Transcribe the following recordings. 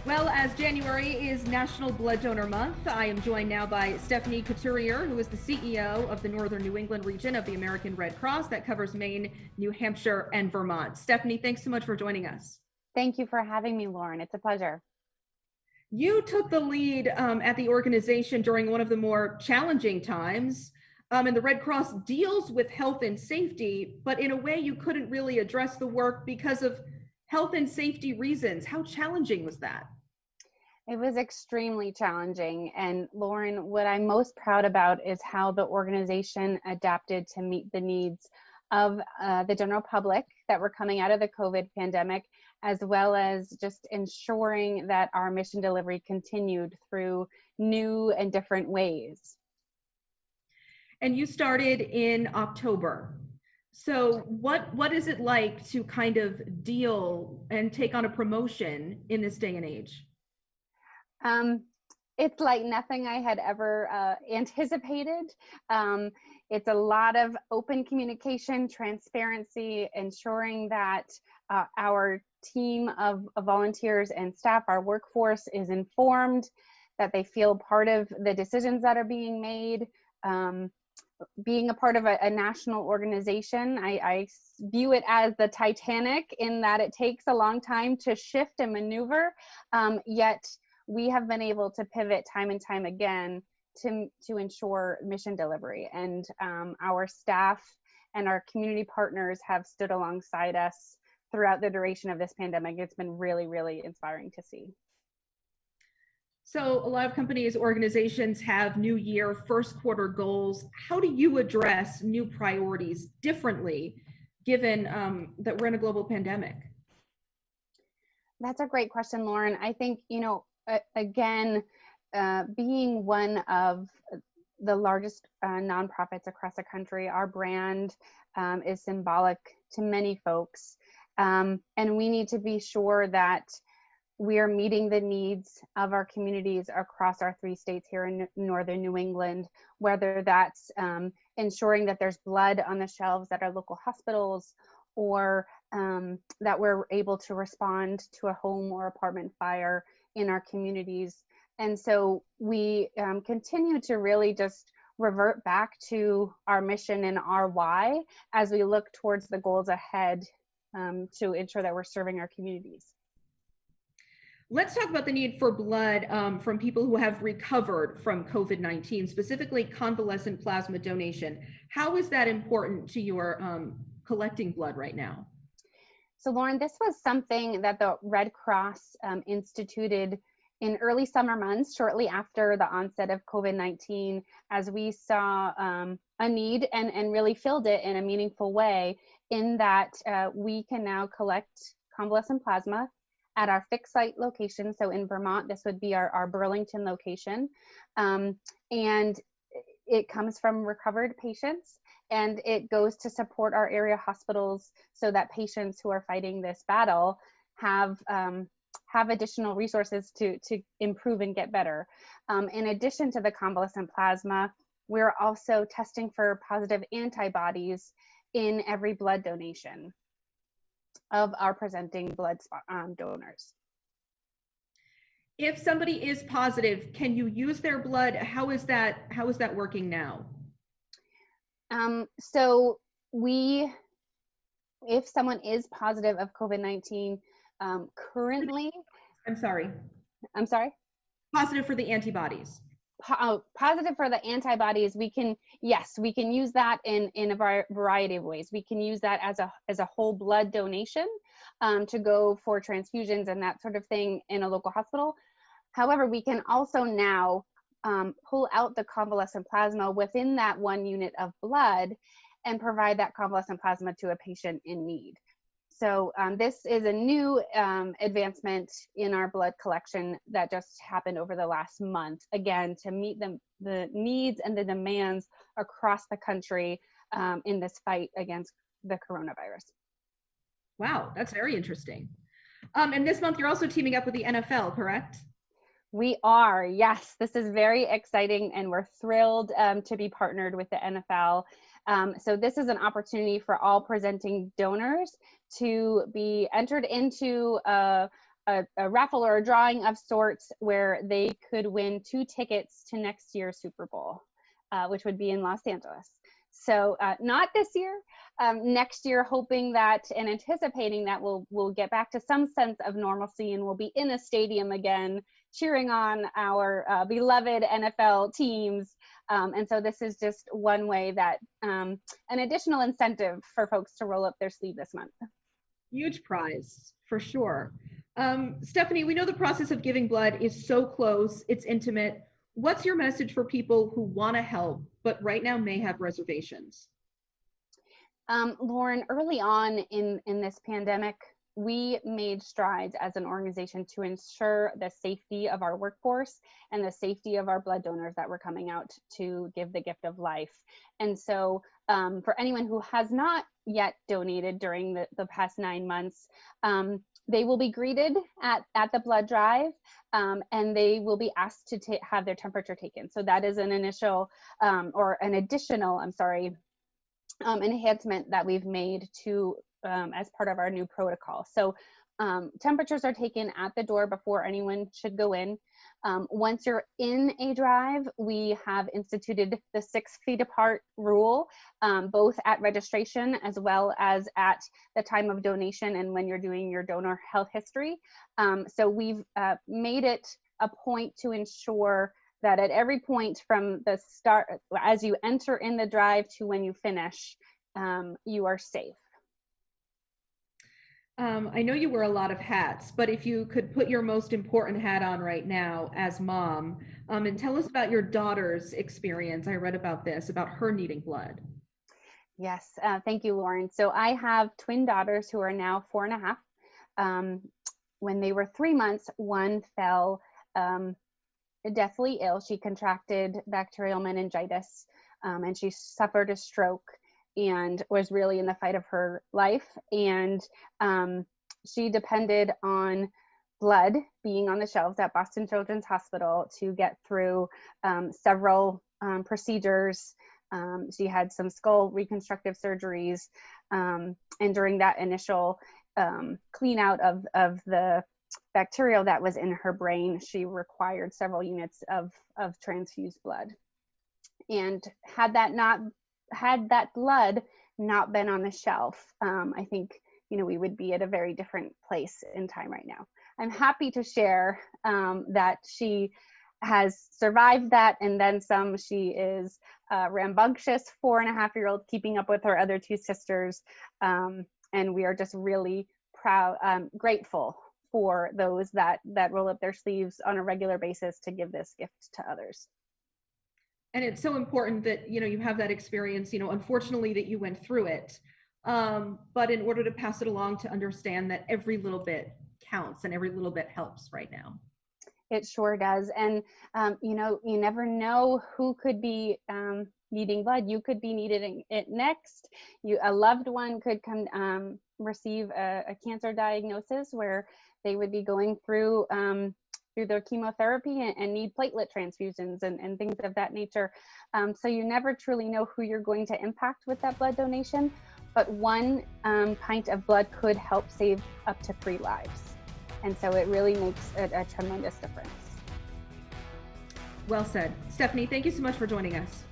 Well, as January is National Blood Donor Month, I am joined now by Stephanie Couturier, who is the CEO of the Northern New England region of the American Red Cross that covers Maine, New Hampshire, and Vermont. Stephanie, thanks so much for joining us. Thank you for having me, Lauren. It's a pleasure. You took the lead at the organization during one of the more challenging times, and the Red Cross deals with health and safety, but in a way you couldn't really address the work because of health and safety reasons. How challenging was that? It was extremely challenging. And Lauren, what I'm most proud about is how the organization adapted to meet the needs of the general public that were coming out of the COVID pandemic, as well as just ensuring that our mission delivery continued through new and different ways. And you started in October. So what is it like to kind of deal and take on a promotion in this day and age? It's like nothing I had ever anticipated. It's a lot of open communication, transparency, ensuring that our team of volunteers and staff, our workforce, is informed, that they feel part of the decisions that are being made. Being a part of a national organization, I view it as the Titanic in that it takes a long time to shift and maneuver, yet we have been able to pivot time and time again to ensure mission delivery. And our staff and our community partners have stood alongside us throughout the duration of this pandemic. It's been really, really inspiring to see. So a lot of companies, organizations have new year, first quarter goals. How do you address new priorities differently given that we're in a global pandemic? That's a great question, Lauren. I think, again, being one of the largest nonprofits across the country, our brand is symbolic to many folks. And we need to be sure that we are meeting the needs of our communities across our 3 states here in Northern New England, whether that's ensuring that there's blood on the shelves at our local hospitals, or that we're able to respond to a home or apartment fire in our communities. And so we continue to really just revert back to our mission and our why as we look towards the goals ahead to ensure that we're serving our communities. Let's talk about the need for blood from people who have recovered from COVID-19, specifically convalescent plasma donation. How is that important to your collecting blood right now? So Lauren, this was something that the Red Cross instituted in early summer months, shortly after the onset of COVID-19, as we saw a need and really filled it in a meaningful way, in that we can now collect convalescent plasma at our fixed site location. So in Vermont, this would be our Burlington location. And it comes from recovered patients, and it goes to support our area hospitals so that patients who are fighting this battle have additional resources to improve and get better. In addition to the convalescent plasma, we're also testing for positive antibodies in every blood donation of our presenting blood donors. If somebody is positive, can you use their blood? How is that working now? So if someone is positive of COVID-19, currently, I'm sorry. Positive for the antibodies. Positive for the antibodies, we can use that in a variety of ways. We can use that as a whole blood donation to go for transfusions and that sort of thing in a local hospital. However, we can also now pull out the convalescent plasma within that 1 unit of blood and provide that convalescent plasma to a patient in need. So this is a new advancement in our blood collection that just happened over the last month, again, to meet the needs and the demands across the country in this fight against the coronavirus. Wow, that's very interesting. And this month you're also teaming up with the NFL, correct? We are, yes. This is very exciting, and we're thrilled to be partnered with the NFL. So this is an opportunity for all presenting donors to be entered into a a raffle or a drawing of sorts where they could win 2 tickets to next year's Super Bowl, which would be in Los Angeles. So not this year, next year, hoping that and anticipating that we'll get back to some sense of normalcy and we'll be in a stadium again, cheering on our beloved NFL teams. And so this is just one way that an additional incentive for folks to roll up their sleeve this month. Huge prize, for sure. Stephanie, we know the process of giving blood is so close, it's intimate. What's your message for people who want to help, but right now may have reservations? Lauren, early on in this pandemic, we made strides as an organization to ensure the safety of our workforce and the safety of our blood donors that were coming out to give the gift of life. And so for anyone who has not yet donated during the past 9 months, they will be greeted at the blood drive, and they will be asked to have their temperature taken. So that is an initial or an additional, enhancement that we've made to as part of our new protocol. So temperatures are taken at the door before anyone should go in. Once you're in a drive, we have instituted the 6 feet apart rule, both at registration as well as at the time of donation and when you're doing your donor health history. So we've made it a point to ensure that at every point from the start, as you enter in the drive to when you finish, you are safe. I know you wear a lot of hats, but if you could put your most important hat on right now as mom, and tell us about your daughter's experience. I read about this, about her needing blood. Yes, thank you, Lauren. So I have twin daughters who are now 4.5. When they were 3 months, one fell deathly ill. She contracted bacterial meningitis, and she suffered a stroke and was really in the fight of her life. And she depended on blood being on the shelves at Boston Children's Hospital to get through several procedures. She had some skull reconstructive surgeries. And during that initial clean out of the bacterial that was in her brain, she required several units of transfused blood. And had that blood not been on the shelf, I think, we would be at a very different place in time right now. I'm happy to share that she has survived that and then some. She is a rambunctious 4.5-year-old keeping up with her other 2 sisters. And we are just really proud, grateful for those that roll up their sleeves on a regular basis to give this gift to others. And it's so important that, you have that experience, unfortunately that you went through it. But in order to pass it along, to understand that every little bit counts and every little bit helps right now. It sure does. And, you never know who could be needing blood. You could be needing it next. A loved one could come receive a cancer diagnosis where they would be going through their chemotherapy and need platelet transfusions and things of that nature. So you never truly know who you're going to impact with that blood donation, but 1 pint of blood could help save up to 3 lives. And so it really makes a tremendous difference. Well said. Stephanie, thank you so much for joining us.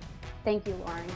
Thank you, Lauren.